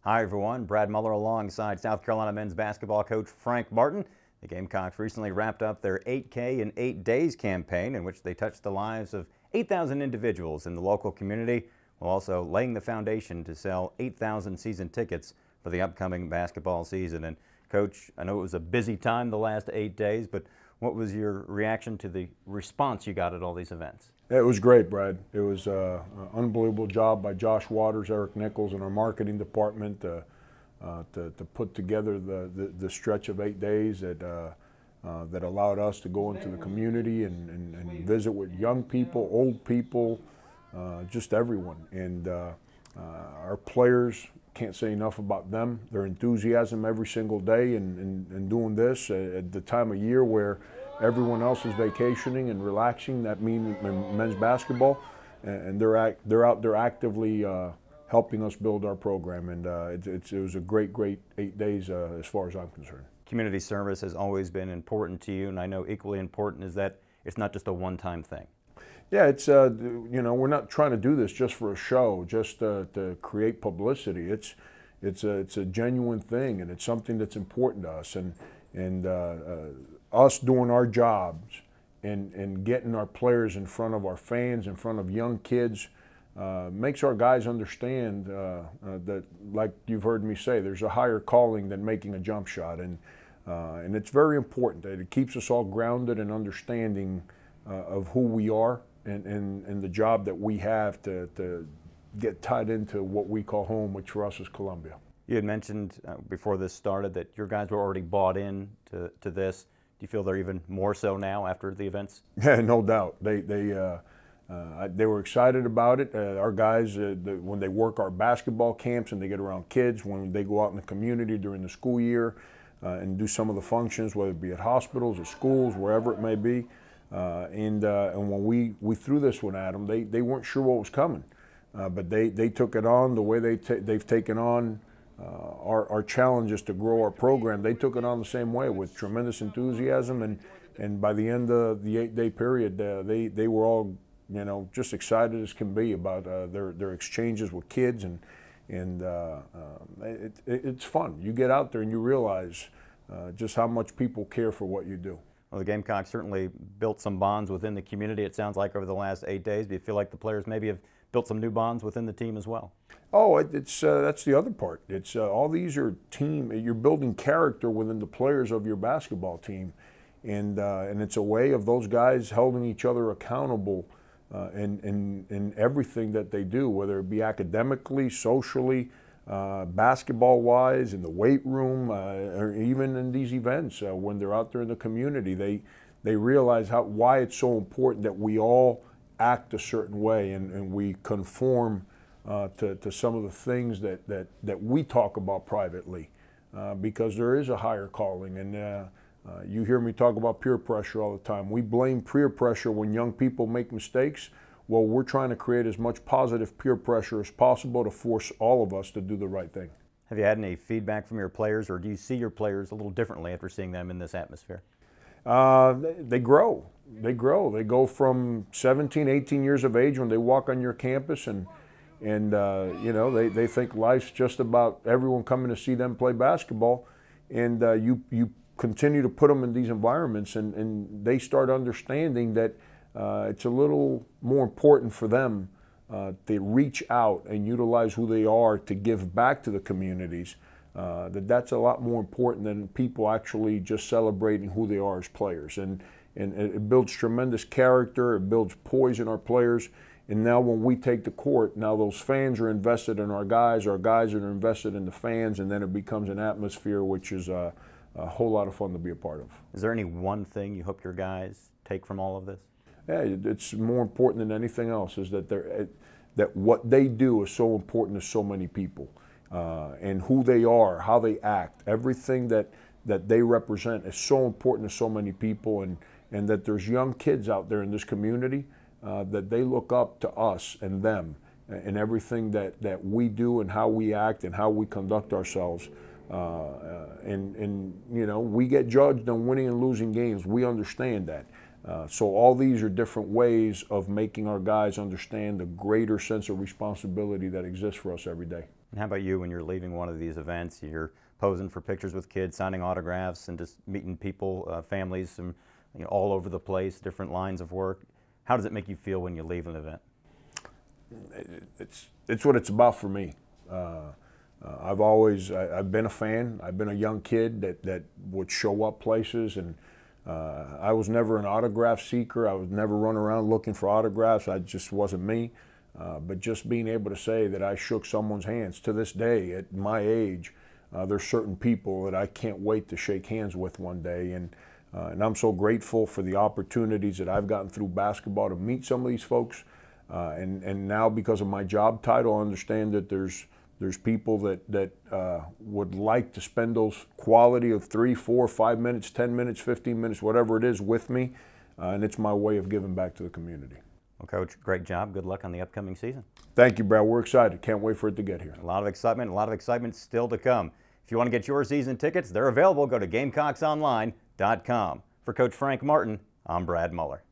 Hi everyone, Brad Muller alongside South Carolina men's basketball coach Frank Martin. The Gamecocks recently wrapped up their 8K in 8 days campaign in which they touched the lives of 8,000 individuals in the local community, while also laying the foundation to sell 8,000 season tickets for the upcoming basketball season. And Coach, I know it was a busy time the last 8 days, but what was your reaction to the response you got at all these events? It was great, Brad. It was an unbelievable job by Josh Waters, Eric Nichols, and our marketing department to put together the stretch of 8 days that allowed us to go into the community and visit with young people, old people, just everyone. And our players, can't say enough about them. Their enthusiasm every single day and doing this at the time of year where everyone else is vacationing and relaxing. That means men's basketball, and they're out there actively helping us build our program. And it was a great 8 days as far as I'm concerned. Community service has always been important to you, and I know equally important is that it's not just a one-time thing. Yeah, it's we're not trying to do this just for a show, just to create publicity. It's a genuine thing, and it's something that's important to us. And us doing our jobs and getting our players in front of our fans, in front of young kids, makes our guys understand that, like you've heard me say, there's a higher calling than making a jump shot, and it's very important that it keeps us all grounded and understanding of who we are and the job that we have to get tied into what we call home, which for us is Columbia. You had mentioned before this started that your guys were already bought in to this. Do you feel they're even more so now after the events? Yeah, no doubt. They were excited about it. Our guys, when they work our basketball camps and they get around kids, when they go out in the community during the school year and do some of the functions, whether it be at hospitals or schools, wherever it may be. And when we threw this one at them, they weren't sure what was coming, but they took it on the way they've taken on our challenges to grow our program. They took it on the same way with tremendous enthusiasm, and by the end of the 8-day period, they were all just excited as can be about their exchanges with kids, and it's fun. You get out there and you realize just how much people care for what you do. Well, the Gamecocks certainly built some bonds within the community, it sounds like, over the last 8 days. Do you feel like the players maybe have built some new bonds within the team as well? Oh, that's the other part. It's all these are team. You're building character within the players of your basketball team, and it's a way of those guys holding each other accountable in everything that they do, whether it be academically, socially, basketball-wise, in the weight room, or even in these events when they're out there in the community. They realize why it's so important that we all act a certain way and we conform to some of the things that we talk about privately, because there is a higher calling. And you hear me talk about peer pressure all the time. We blame peer pressure when young people make mistakes. Well, we're trying to create as much positive peer pressure as possible to force all of us to do the right thing. Have you had any feedback from your players, or do you see your players a little differently after seeing them in this atmosphere? They grow. They grow. They go from 17, 18 years of age when they walk on your campus, and they think life's just about everyone coming to see them play basketball, and you continue to put them in these environments, and they start understanding that it's a little more important for them to reach out and utilize who they are to give back to the communities. That's a lot more important than people actually just celebrating who they are as players. And it builds tremendous character, it builds poise in our players. And now when we take the court, now those fans are invested in our guys are invested in the fans, and then it becomes an atmosphere which is a whole lot of fun to be a part of. Is there any one thing you hope your guys take from all of this? Yeah, it's more important than anything else, is that that what they do is so important to so many people, and who they are, how they act, everything that they represent is so important to so many people, and that there's young kids out there in this community that they look up to us and them and everything that we do and how we act and how we conduct ourselves. We get judged on winning and losing games. We understand that. So all these are different ways of making our guys understand the greater sense of responsibility that exists for us every day. And how about you when you're leaving one of these events? You're posing for pictures with kids, signing autographs, and just meeting people, families from all over the place, different lines of work. How does it make you feel when you leave an event? It's what it's about for me. I've been a fan. I've been a young kid that would show up places, and I was never an autograph seeker. I was never running around looking for autographs. I just wasn't me. But just being able to say that I shook someone's hands, to this day, at my age, there's certain people that I can't wait to shake hands with one day. And I'm so grateful for the opportunities that I've gotten through basketball to meet some of these folks. And now, because of my job title, I understand that there's people that would like to spend those quality of 3, 4, 5 minutes, 10 minutes, 15 minutes, whatever it is, with me. And it's my way of giving back to the community. Well, Coach, great job. Good luck on the upcoming season. Thank you, Brad. We're excited. Can't wait for it to get here. A lot of excitement still to come. If you want to get your season tickets, they're available. Go to GamecocksOnline.com. For Coach Frank Martin, I'm Brad Muller.